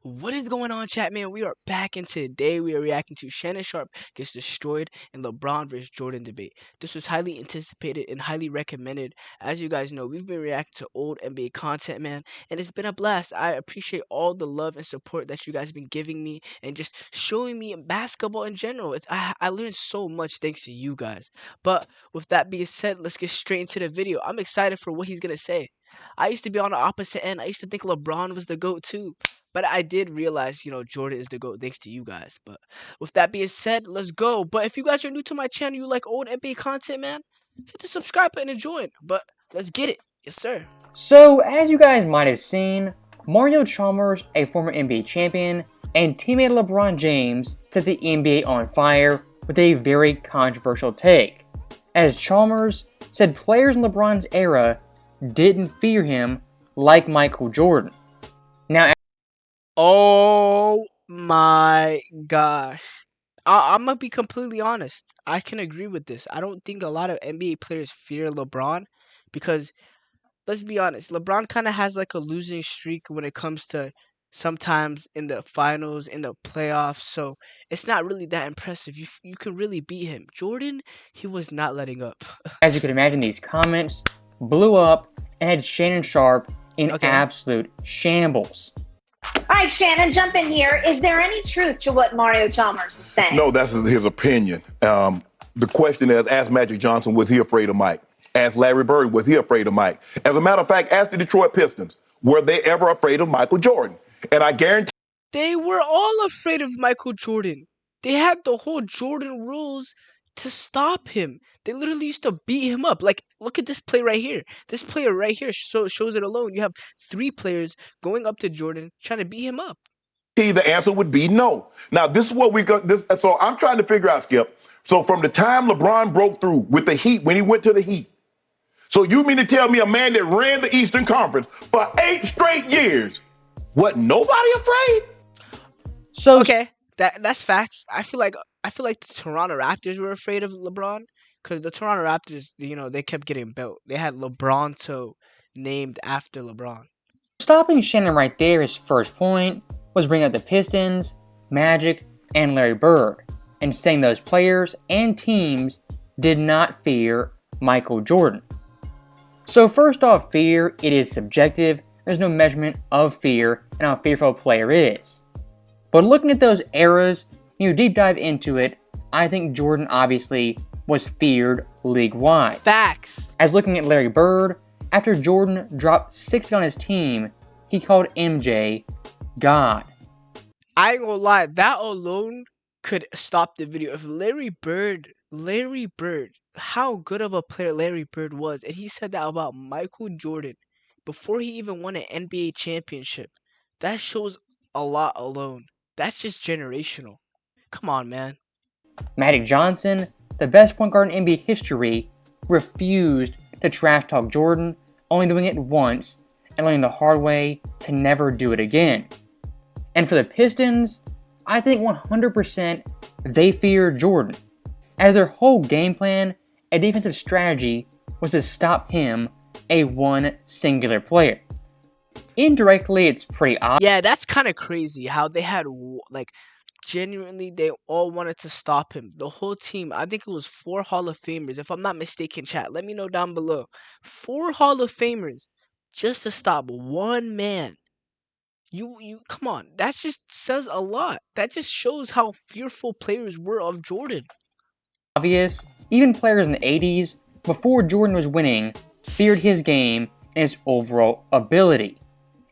What is going on, chat man? We are back, and today we are reacting to Shannon Sharpe gets destroyed in LeBron versus Jordan debate. This was highly anticipated and highly recommended. As you guys know, we've been reacting to old NBA content, man, and it's been a blast. I appreciate all the love and support that you guys have been giving me and just showing me basketball in general. I learned so much thanks to you guys. But with that being said, let's get straight into the video. I'm excited for what he's gonna say. I used to be on the opposite end. I used to think LeBron was the GOAT too. But I did realize, Jordan is the GOAT thanks to you guys. But with that being said, let's go. But if you guys are new to my channel, you like old NBA content, man, hit the subscribe button and join. But let's get it. Yes, sir. So, as you guys might have seen, Mario Chalmers, a former NBA champion, and teammate LeBron James set the NBA on fire with a very controversial take, as Chalmers said players in LeBron's era didn't fear him like Michael Jordan. Now, Oh my gosh. I'm gonna be completely honest. I can agree with this. I don't think a lot of NBA players fear LeBron because let's be honest, LeBron kind of has like a losing streak when it comes to sometimes in the finals, in the playoffs. So it's not really that impressive. You can really beat him. Jordan, he was not letting up. as you could imagine, these comments blew up and had Shannon Sharpe in absolute shambles. All right, Shannon, jump in here. Is there any truth to what Mario Chalmers is saying? No, that's his opinion. The question is, ask Magic Johnson, was he afraid of Mike? Ask Larry Bird, was he afraid of Mike? As a matter of fact, ask the Detroit Pistons, were they ever afraid of Michael Jordan? And I guarantee they were all afraid of Michael Jordan. They had the whole Jordan rules to stop him. They literally used to beat him up. Like, look at this play right here. This player right here shows it alone. You have 3 players going up to Jordan trying to beat him up. the answer would be no. Now, this is what we got. So I'm trying to figure out, Skip. So from the time LeBron broke through with the Heat, when he went to the Heat, so you mean to tell me a man that ran the Eastern Conference for 8 straight years, what, nobody afraid? So okay, that's facts. I feel like the Toronto Raptors were afraid of LeBron because the Toronto Raptors, they kept getting built. They had LeBronto named after LeBron. stopping Shannon right there, his first point was bringing up the Pistons, Magic, and Larry Bird, and saying those players and teams did not fear Michael Jordan. So first off, fear, it is subjective. There's no measurement of fear and how fearful a player is. But looking at those eras, you deep dive into it, I think Jordan obviously was feared league-wide. Facts. As looking at Larry Bird, after Jordan dropped 60 on his team, he called MJ God. I ain't gonna lie, that alone could stop the video. If Larry Bird, how good of a player Larry Bird was, and he said that about Michael Jordan before he even won an NBA championship, that shows a lot alone. That's just generational. Come on, man. Magic Johnson, the best point guard in NBA history, refused to trash talk Jordan, only doing it once and learning the hard way to never do it again. And for the Pistons, I think 100% they fear Jordan, as their whole game plan and defensive strategy was to stop him, a one singular player. Indirectly, it's pretty obvious. Yeah, that's kind of crazy how they had, like, genuinely, they all wanted to stop him. The whole team, I think it was 4 Hall of Famers, if I'm not mistaken, chat. Let me know down below. 4 Hall of Famers just to stop one man. You come on, that just says a lot. That just shows how fearful players were of Jordan. Obvious, even players in the 80s, before Jordan was winning, feared his game and his overall ability.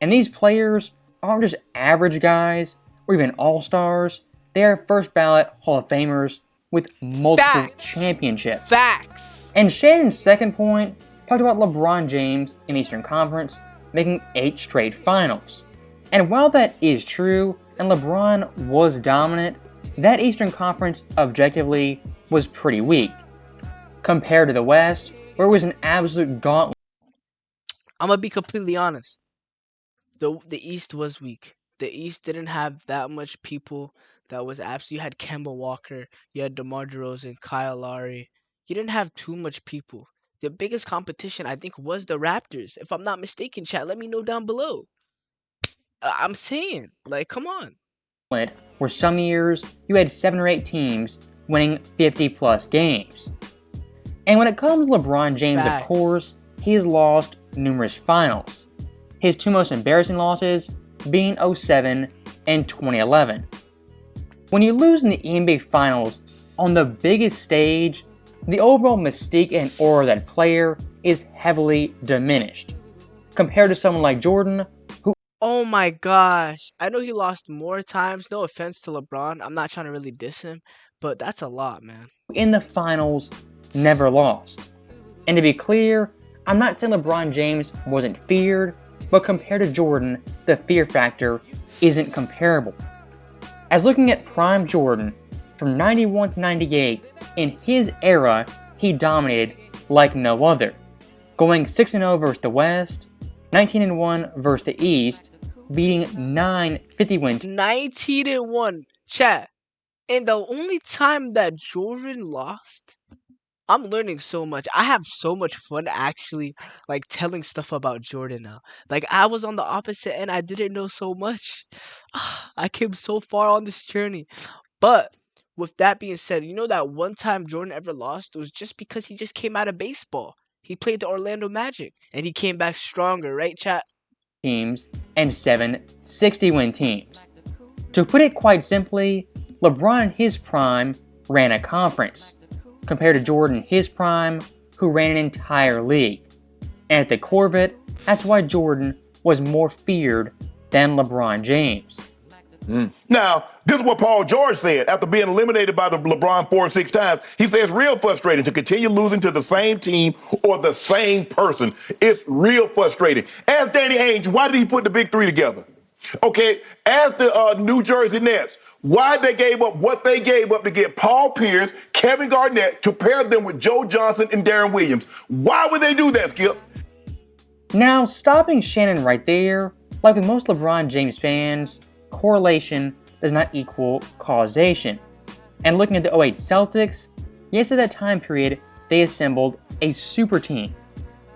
And these players aren't just average guys or even all-stars, they are first ballot Hall of Famers with multiple championships. Facts. And Shannon's second point talked about LeBron James in the Eastern Conference making 8 straight finals. And while that is true, and LeBron was dominant, that Eastern Conference objectively was pretty weak, compared to the West, where it was an absolute gauntlet. I'm gonna be completely honest. The East was weak. The East didn't have that much people that was absolutely. You had Kemba Walker, you had DeMar DeRozan, Kyle Lowry. You didn't have too much people. The biggest competition, I think, was the Raptors. If I'm not mistaken, chat, let me know down below. I'm saying, like, come on. Where some years you had 7 or 8 teams winning 50 plus games. And when it comes to LeBron James, of Facts. course, he has lost numerous finals. His 2 most embarrassing losses being 07 and 2011. When you lose in the NBA Finals on the biggest stage, the overall mystique and aura of that player is heavily diminished. Compared to someone like Jordan, who Oh my gosh. I know he lost more times. No offense to LeBron. I'm not trying to really diss him, but that's a lot, man. in the finals never lost. And to be clear, I'm not saying LeBron James wasn't feared, but compared to Jordan, the fear factor isn't comparable. As looking at prime Jordan, from 91 to 98, in his era, he dominated like no other, going 6-0 versus the West, 19-1 versus the East, beating 9 50-win 19-1. Chat. And the only time that Jordan lost, I'm learning so much. I have so much fun actually, like, telling stuff about Jordan now. Like, I was on the opposite end. I didn't know so much. I came so far on this journey. But with that being said, you know that one time Jordan ever lost was just because he just came out of baseball. He played the Orlando Magic and he came back stronger, right, chat? teams and 7 60-win teams. To put it quite simply, LeBron in his prime ran a conference, compared to Jordan in his prime, who ran an entire league. And at the core of it, that's why Jordan was more feared than LeBron James. Now, this is what Paul George said after being eliminated by the LeBron 4 or 6 times. He says it's real frustrating to continue losing to the same team or the same person. It's real frustrating. Ask Danny Ainge, why did he put the big 3 together? Okay, ask the New Jersey Nets, why they gave up what they gave up to get Paul Pierce, Kevin Garnett, to pair them with Joe Johnson and Darren Williams. Why would they do that, Skip? Now, stopping Shannon right there, like with most LeBron James fans, correlation does not equal causation. And looking at the 08 Celtics, yes, at that time period, they assembled a super team.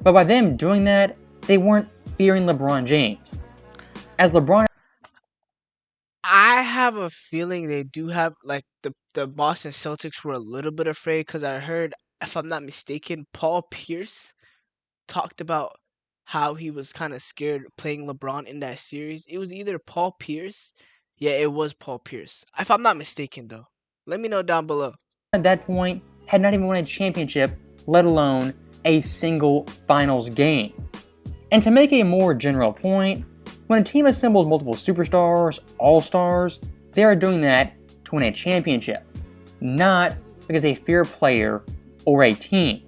But by them doing that, they weren't fearing LeBron James. As LeBron I have a feeling they do have, like, the Boston Celtics were a little bit afraid because I heard, if I'm not mistaken, Paul Pierce talked about how he was kind of scared playing LeBron in that series. It was either Paul Pierce. Yeah, it was Paul Pierce. If I'm not mistaken, though. Let me know down below. at that point had not even won a championship, let alone a single finals game. And to make a more general point, when a team assembles multiple superstars, all-stars, they are doing that to win a championship, not because they fear a player or a team.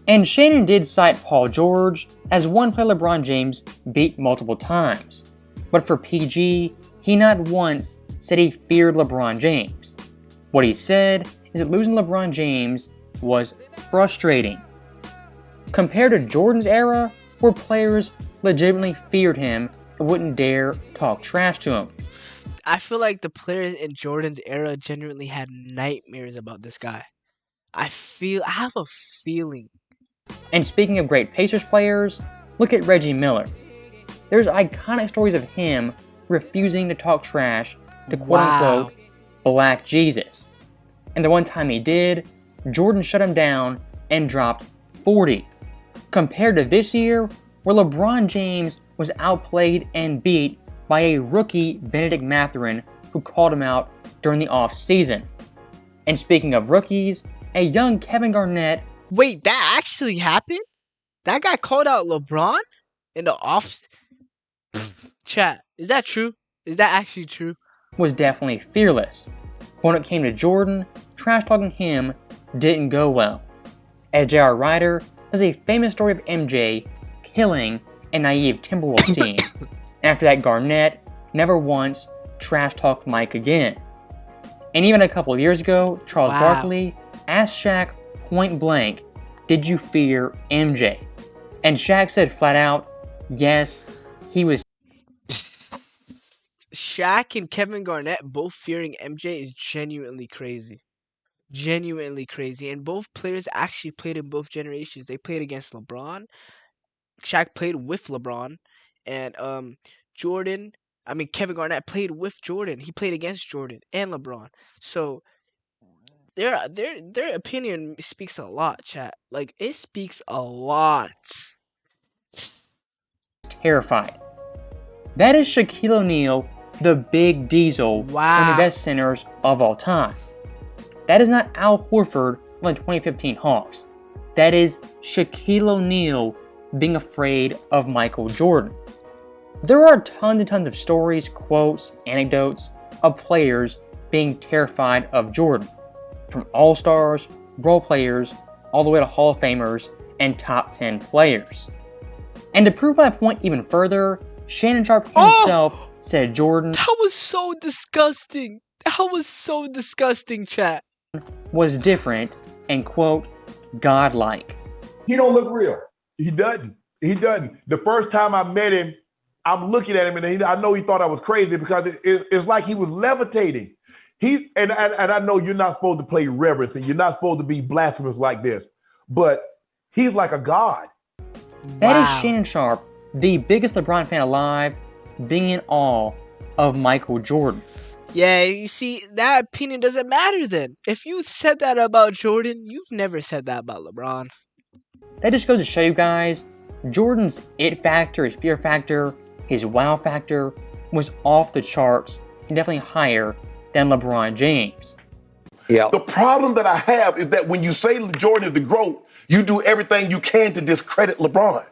And Shannon did cite Paul George as one player LeBron James beat multiple times. But for PG, he not once said he feared LeBron James. What he said is that losing LeBron James was frustrating. Compared to Jordan's era, where players legitimately feared him and wouldn't dare talk trash to him. I feel like the players in Jordan's era genuinely had nightmares about this guy. I have a feeling. And speaking of great Pacers players, look at Reggie Miller. There's iconic stories of him refusing to talk trash to quote-unquote Black Jesus. And the one time he did, Jordan shut him down and dropped 40. Compared to this year, where LeBron James was outplayed and beat by a rookie Benedict Mathurin who called him out during the off-season. And speaking of rookies, a young Kevin Garnett. Wait, that actually happened? That guy called out LeBron in the off? Chat, is that true? Is that actually true? Was definitely fearless. When it came to Jordan, trash talking him didn't go well. As J.R. Ryder has a famous story of MJ killing a naive Timberwolves team. After that, Garnett never once trash talked Mike again. And even a couple years ago, Charles Barkley asked Shaq point blank, "Did you fear MJ?" And Shaq said flat out, yes, he was. Shaq and Kevin Garnett both fearing MJ is genuinely crazy. Genuinely crazy. And both players actually played in both generations. They played against LeBron. Shaq played with LeBron. And Jordan I mean, Kevin Garnett played with Jordan. He played against Jordan and LeBron. So their opinion speaks a lot, chat. Like, it speaks a lot. Terrified. That is Shaquille O'Neal, the Big Diesel, one of the Wow. best centers of all time. That is not Al Horford on the 2015 Hawks. That is Shaquille O'Neal being afraid of Michael Jordan. There are tons and tons of stories, quotes, anecdotes of players being terrified of Jordan. From all-stars, role players, all the way to Hall of Famers and top 10 players. And to prove my point even further, Shannon Sharpe himself said Jordan That was so disgusting. That was so disgusting, chat. was different and, quote, godlike. He don't look real. He doesn't. He doesn't. The first time I met him, I'm looking at him and I know he thought I was crazy because it's like he was levitating. And I know you're not supposed to play reverence and you're not supposed to be blasphemous like this, but he's like a god. That is Wow. Shannon Sharpe, the biggest LeBron fan alive, being in awe of Michael Jordan. Yeah, you see, that opinion doesn't matter then. If you said that about Jordan, you've never said that about LeBron. That just goes to show you guys, Jordan's it factor, his fear factor, his wow factor was off the charts and definitely higher than LeBron James. Yeah. The problem that I have is that when you say Jordan is the GOAT, you do everything you can to discredit LeBron.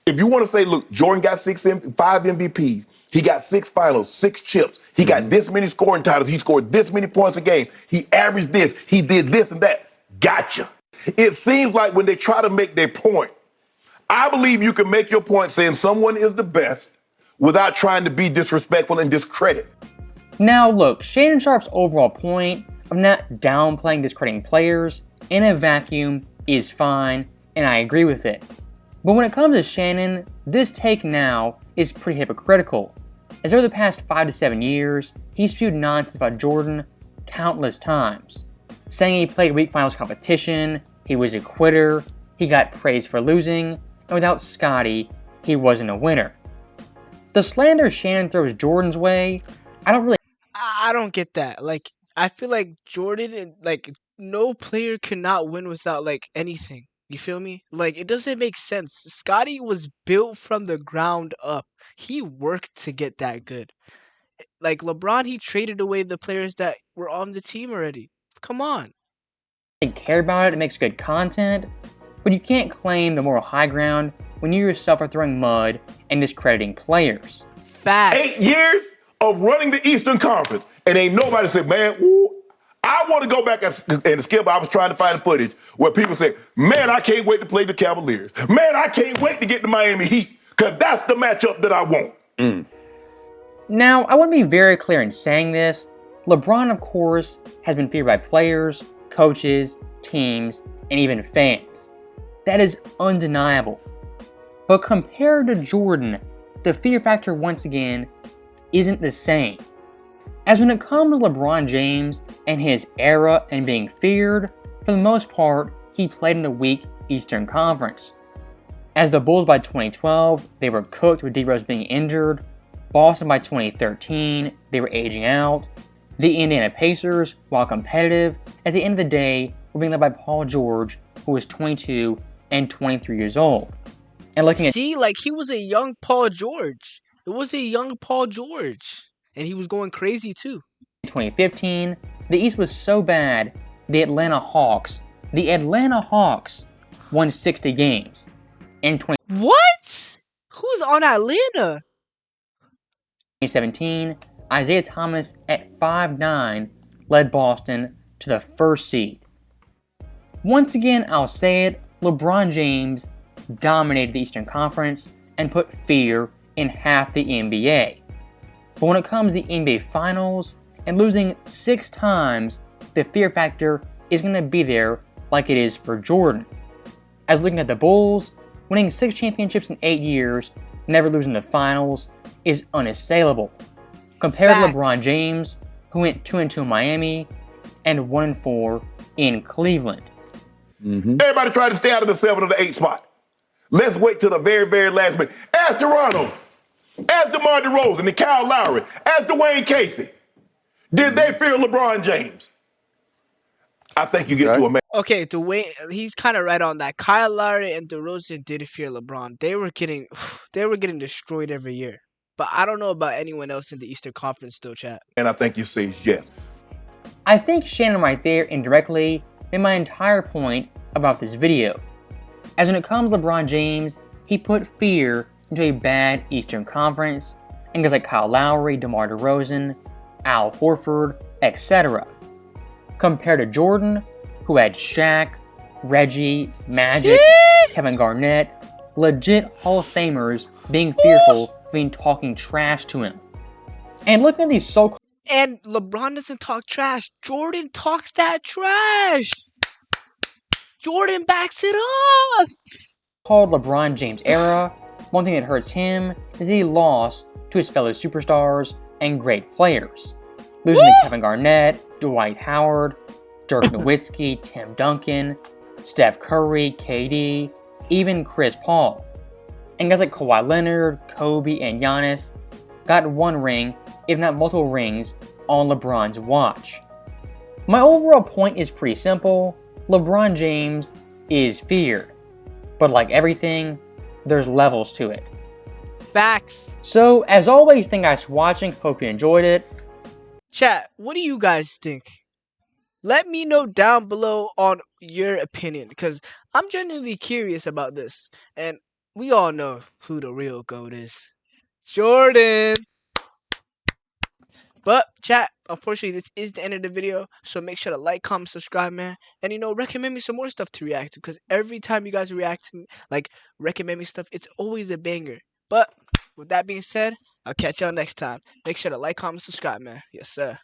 If you want to say, look, Jordan got 5 MVPs, he got 6 finals, 6 chips, he got this many scoring titles, he scored this many points a game, he averaged this, he did this and that. Gotcha. It seems like when they try to make their point, I believe you can make your point saying someone is the best without trying to be disrespectful and discredit. Now look, Shannon Sharpe's overall point of not downplaying discrediting players in a vacuum is fine, and I agree with it. But when it comes to Shannon, this take now is pretty hypocritical, as over the past 5 to 7 years, he spewed nonsense about Jordan countless times, saying he played weak finals competition, he was a quitter, he got praised for losing, and without Scottie, he wasn't a winner. The slander Shannon throws Jordan's way, I don't get that. Like, I feel like Jordan, like, no player cannot win without, like, anything. You feel me? Like, it doesn't make sense. Scottie was built from the ground up. He worked to get that good. Like, LeBron, he traded away the players that were on the team already. Come on. really care about it, it makes good content, but you can't claim the moral high ground when you yourself are throwing mud and discrediting players. Fact. 8 years of running the Eastern Conference, and ain't nobody said, man, ooh, I want to go back and skip. I was trying to find the footage where people say, man, I can't wait to play the Cavaliers. Man, I can't wait to get the Miami Heat, because that's the matchup that I want. Now, I want to be very clear in saying this. LeBron, of course, has been feared by players, coaches, teams, and even fans. That is undeniable. But compared to Jordan, the fear factor once again isn't the same. As when it comes to LeBron James and his era and being feared, for the most part, he played in the weak Eastern Conference. As the Bulls by 2012, they were cooked with D-Rose being injured. Boston by 2013, they were aging out. The Indiana Pacers, while competitive, at the end of the day, were being led by Paul George, who was 22 and 23 years old. And looking at See, like, he was a young Paul George. It was a young Paul George. And he was going crazy too. 2015, the East was so bad, the Atlanta Hawks won 60 games. In What? Who's on Atlanta? 2017, Isaiah Thomas at 5'9" led Boston to the first seed. Once again, I'll say it, LeBron James dominated the Eastern Conference and put fear in half the NBA. But when it comes to the NBA Finals and losing 6 times, the fear factor is going to be there like it is for Jordan. As looking at the Bulls, winning 6 championships in 8 years, never losing the finals, is unassailable. Compared to LeBron James, who went 2-2 in Miami and 1-4 in Cleveland. Everybody tried to stay out of the 7 or the 8 spot. Let's wait till the very, very last minute. Ask Toronto. Ask DeMar DeRozan and Kyle Lowry. Ask Dwayne Casey. Did they fear LeBron James? I think you get to a man. Okay, Dwayne, he's kind of right on that. Kyle Lowry and DeRozan did fear LeBron. They were getting destroyed every year. But I don't know about anyone else in the Eastern Conference still, chat. And I think you see, yeah. I think Shannon right there indirectly made my entire point about this video. As when it comes to LeBron James, he put fear into a bad Eastern Conference, and guys like Kyle Lowry, DeMar DeRozan, Al Horford, etc. Compared to Jordan, who had Shaq, Reggie, Magic, Kevin Garnett, legit Hall of Famers being fearful of even talking trash to him. And looking at these so-called And LeBron doesn't talk trash. Jordan talks that trash. Jordan backs it up. called LeBron James era, one thing that hurts him is that he lost to his fellow superstars and great players, losing to Kevin Garnett, Dwight Howard, Dirk Nowitzki, Tim Duncan, Steph Curry, KD, even Chris Paul. And guys like Kawhi Leonard, Kobe, and Giannis got one ring, if not multiple rings, on LeBron's watch. My overall point is pretty simple. LeBron James is feared. But like everything, there's levels to it. Facts. So, as always, thank you guys for watching. Hope you enjoyed it. Chat, what do you guys think? Let me know down below on your opinion, because I'm genuinely curious about this. And we all know who the real GOAT is. Jordan! But, chat, unfortunately, this is the end of the video. So make sure to like, comment, subscribe, man. And, recommend me some more stuff to react to. Because every time you guys react to me, recommend me stuff, it's always a banger. But, with that being said, I'll catch y'all next time. Make sure to like, comment, subscribe, man. Yes, sir.